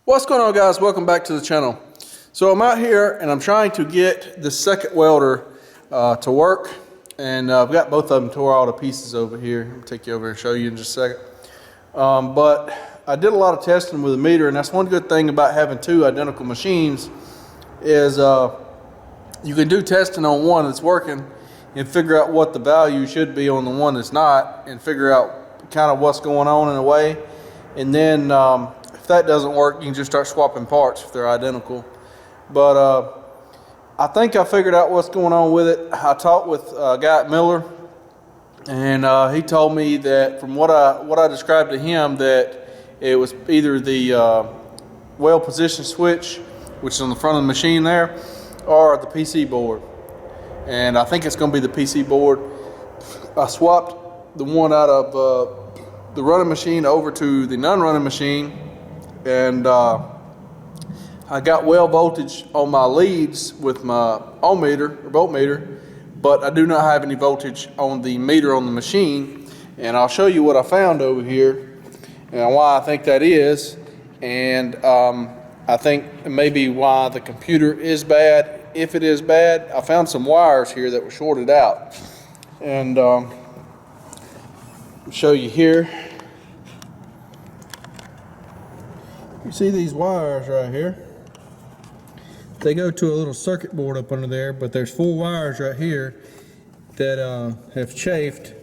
What's going on, guys? Welcome back to the channel. So I'm out here and I'm trying to get the second welder to work, and I've got both of them tore all to pieces over here. I'll take you over and show you in just a second. But I did a lot of testing with a meter, and that's one good thing about having two identical machines is you can do testing on one that's working and figure out what the value should be on the one that's not, and figure out kind of what's going on in a way. And then if that doesn't work, you can just start swapping parts if they're identical. But I think I figured out what's going on with it. I talked with a guy at Miller, and he told me that from what I described to him, that it was either the weld position switch, which is on the front of the machine there, or the PC board. And I think it's going to be the PC board. I swapped the one out of the running machine over to the non-running machine, and I got well voltage on my leads with my ohm meter or voltmeter, but I do not have any voltage on the meter on the machine. And I'll show you what I found over here and why I think that is, and I think maybe why the computer is bad. If it is bad, I found some wires here that were shorted out, and I'll show you here. You see these wires right here? They go to a little circuit board up under there, but there's 4 wires right here that have chafed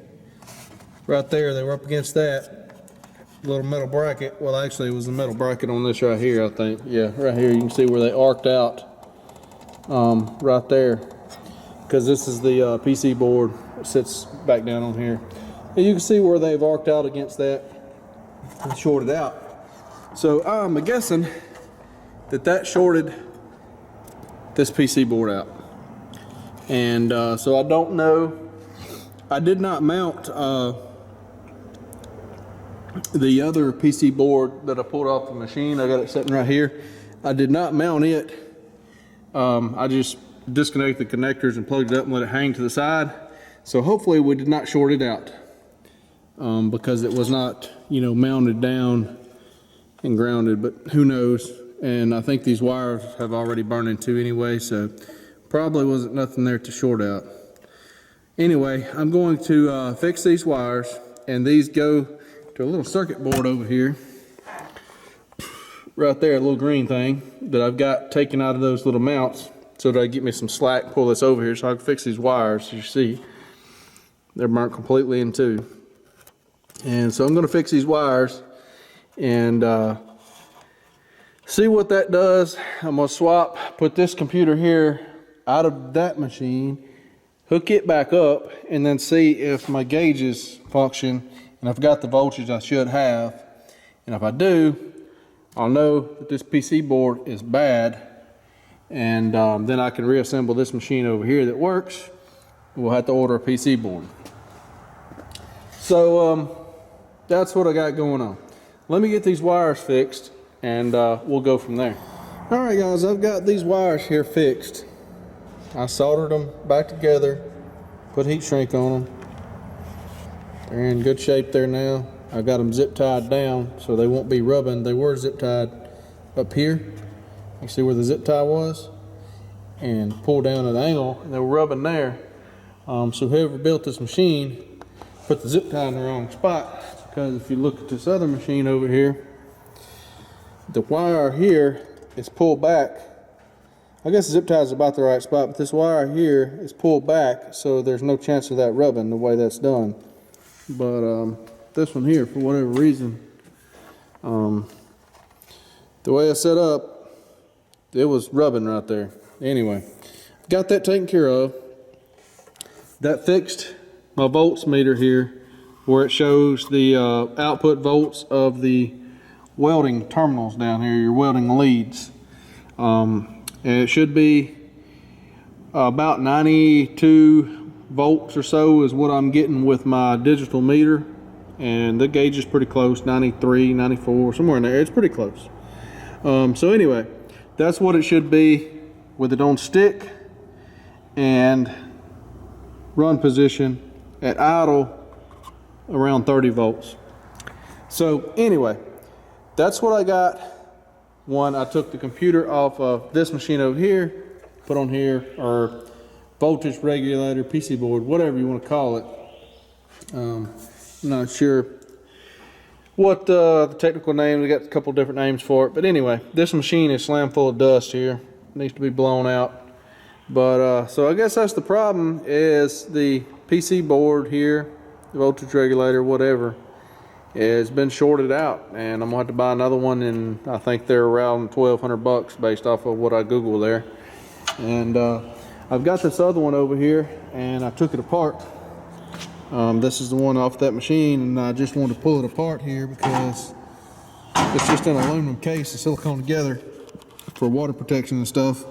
right there. They were up against that little metal bracket. Well, actually it was the metal bracket on this right here, I think. Yeah, right here you can see where they arced out right there, because this is the PC board that sits back down on here. And you can see where they've arced out against that and shorted out. So I'm guessing that shorted this PC board out. And so I don't know. I did not mount the other PC board that I pulled off the machine. I got it sitting right here. I did not mount it. I just disconnected the connectors and plugged it up and let it hang to the side. So hopefully we did not short it out, because it was not, mounted down and grounded, but who knows. And I think these wires have already burned in two anyway, so probably wasn't nothing there to short out. Anyway, I'm going to fix these wires, and these go to a little circuit board over here right there, a little green thing that I've got taken out of those little mounts so that I get me some slack, pull this over here so I can fix these wires. As you see, they're burnt completely in two. And so I'm going to fix these wires and see what that does. I'm going to put this computer here out of that machine, hook it back up, and then see if my gauges function and I've got the voltage I should have. And if I do, I'll know that this PC board is bad, and then I can reassemble this machine over here that works. We'll have to order a PC board. So that's what I got going on. Let me get these wires fixed, and we'll go from there. All right, guys, I've got these wires here fixed. I soldered them back together, put heat shrink on them. They're in good shape there now. I got them zip tied down so they won't be rubbing. They were zip tied up here. You see where the zip tie was? And pulled down at an angle, and they were rubbing there. So whoever built this machine put the zip tie in the wrong spot, because if you look at this other machine over here, the wire here is pulled back. I guess the zip tie is about the right spot, but this wire here is pulled back, so there's no chance of that rubbing the way that's done. But this one here, for whatever reason, the way I set up, it was rubbing right there. Anyway, got that taken care of. That fixed my volts meter here, where it shows the output volts of the welding terminals down here, your welding leads. And it should be about 92 volts or so is what I'm getting with my digital meter. And the gauge is pretty close, 93, 94, somewhere in there. It's pretty close. So anyway, that's what it should be with it on stick and run position at idle around 30 volts. So anyway, that's what I got One, I took the computer off of this machine over here, put on here, or voltage regulator, PC board, whatever you want to call it. I'm not sure what the technical name. We got a couple different names for it, but anyway, this machine is slammed full of dust here. It needs to be blown out. But so I guess that's the problem, is the PC board here, the voltage regulator, whatever, has been shorted out, and I'm gonna have to buy another one, and I think they're around $1,200 based off of what I Googled there. And I've got this other one over here, and I took it apart. This is the one off that machine, and I just wanted to pull it apart here because it's just an aluminum case and silicone together for water protection and stuff.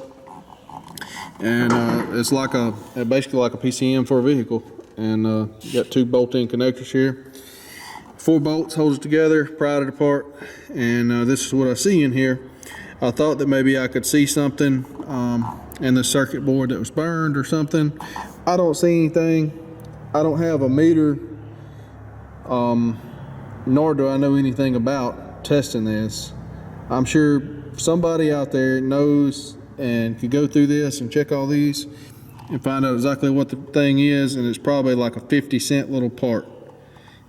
And it's like basically like a PCM for a vehicle. And you got 2 bolt-in connectors here. 4 bolts holds it together, pried it apart, and this is what I see in here. I thought that maybe I could see something in the circuit board that was burned or something. I don't see anything. I don't have a meter, nor do I know anything about testing this. I'm sure somebody out there knows and could go through this and check all these and find out exactly what the thing is, and it's probably like a 50-cent little part.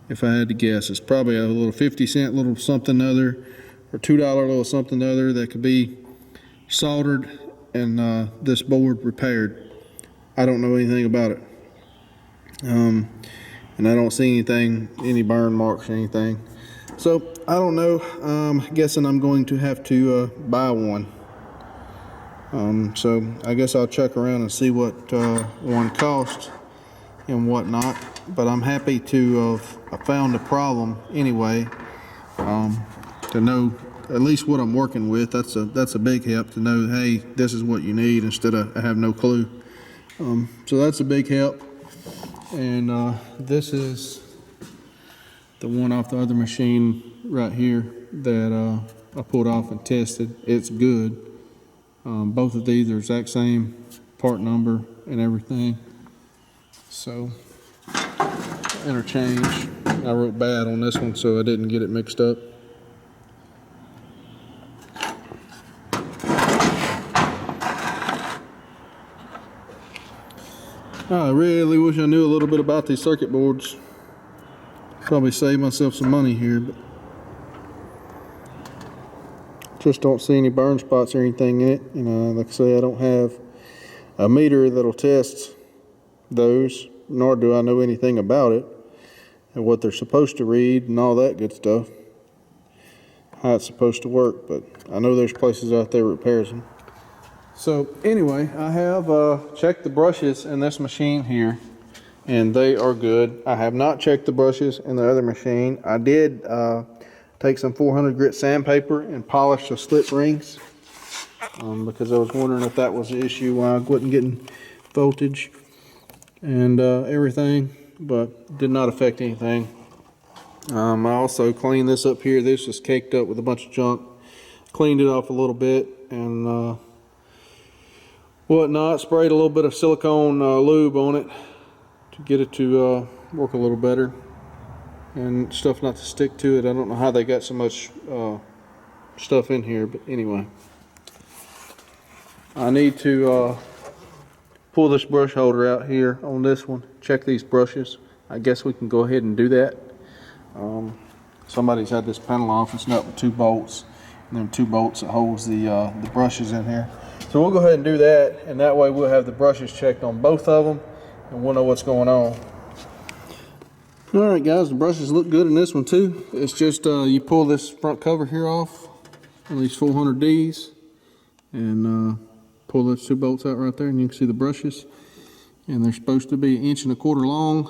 If I had to guess, it's probably a little 50-cent little something other, or $2 little something other that could be soldered and this board repaired. I don't know anything about it, and I don't see anything, any burn marks or anything. So I don't know. Guessing I'm going to have to buy one. So I guess I'll check around and see what one costs and whatnot. But I'm happy to have found a problem anyway. To know at least what I'm working with. That's a big help to know. Hey, this is what you need instead of I have no clue. So that's a big help. And this is the one off the other machine right here that I pulled off and tested. It's good. Both of these are exact same part number and everything. So interchange. I wrote bad on this one so I didn't get it mixed up. I really wish I knew a little bit about these circuit boards. Probably save myself some money here, but just don't see any burn spots or anything in it. You know, like I say, I don't have a meter that'll test those, nor do I know anything about it and what they're supposed to read and all that good stuff, how it's supposed to work. But I know there's places out there that repairs them. So anyway, I have checked the brushes in this machine here, and they are good. I have not checked the brushes in the other machine. I did take some 400 grit sandpaper and polish the slip rings because I was wondering if that was the issue why I wasn't getting voltage and everything, but did not affect anything. I also cleaned this up here. This was caked up with a bunch of junk. Cleaned it off a little bit and whatnot. Sprayed a little bit of silicone lube on it to get it to work a little better and stuff not to stick to it. I don't know how they got so much stuff in here, but anyway, I need to pull this brush holder out here on this one, check these brushes. I guess we can go ahead and do that. Somebody's had this panel off. It's not with 2 bolts, and then 2 bolts that holds the brushes in here. So we'll go ahead and do that, and that way we'll have the brushes checked on both of them, and we'll know what's going on. All right, guys, the brushes look good in this one too. It's just you pull this front cover here off on these 400Ds, and pull those 2 bolts out right there, and you can see the brushes. And they're supposed to be 1.25 inches long.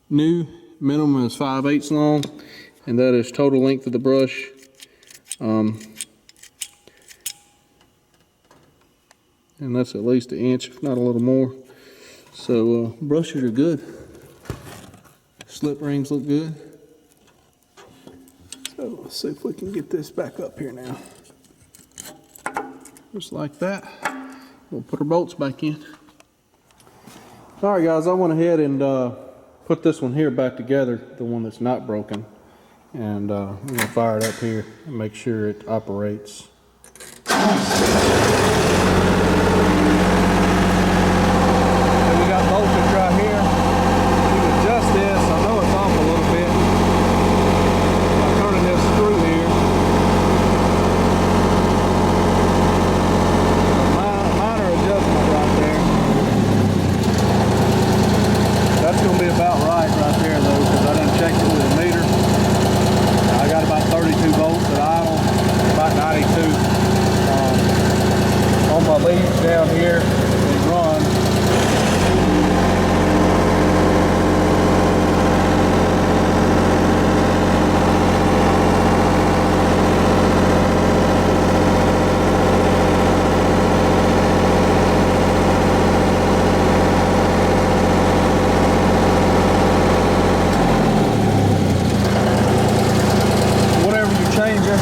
New minimum is 5/8 long, and that is total length of the brush. And that's at least 1 inch, if not a little more. So brushes are good. Slip rings look good. So let's see if we can get this back up here now. Just like that. We'll put our bolts back in. All right, guys, I went ahead and put this one here back together, the one that's not broken. And I'm gonna fire it up here and make sure it operates And we got voltage right here. You can adjust this. I know it's off a little bit by turning this screw here. Minor adjustment right there. That's going to be about right there though, because I done checked it with a meter. I got about 32 volts at idle, about 92 on my leads down here and run.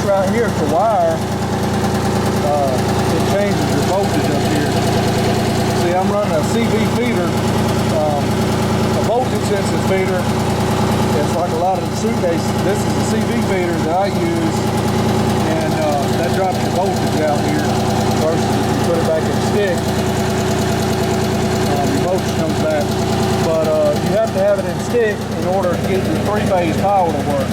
Right here to wire, it changes your voltage up here. See, I'm running a CV feeder, a voltage sensitive feeder. It's like a lot of the suitcases. This is a CV feeder that I use, and that drops your voltage out here versus if you put it back in the stick, your voltage comes back. But you have to have it in stick in order to get your three-phase power to work.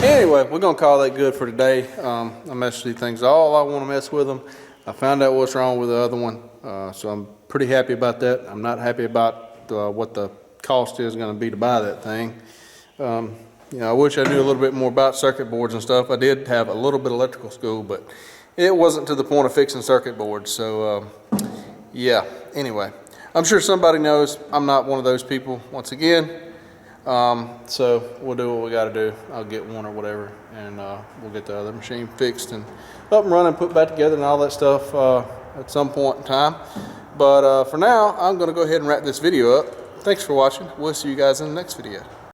Anyway, we're going to call that good for today. I messed these things all I want to mess with them. I found out what's wrong with the other one, so I'm pretty happy about that. I'm not happy about what the cost is going to be to buy that thing. You know, I wish I knew a little bit more about circuit boards and stuff. I did have a little bit of electrical school, but it wasn't to the point of fixing circuit boards. So, yeah, anyway, I'm sure somebody knows. I'm not one of those people, once again. So we'll do what we got to do. I'll get one or whatever, and we'll get the other machine fixed and up and running, put back together and all that stuff at some point in time. But for now, I'm going to go ahead and wrap this video up. Thanks for watching. We'll see you guys in the next video.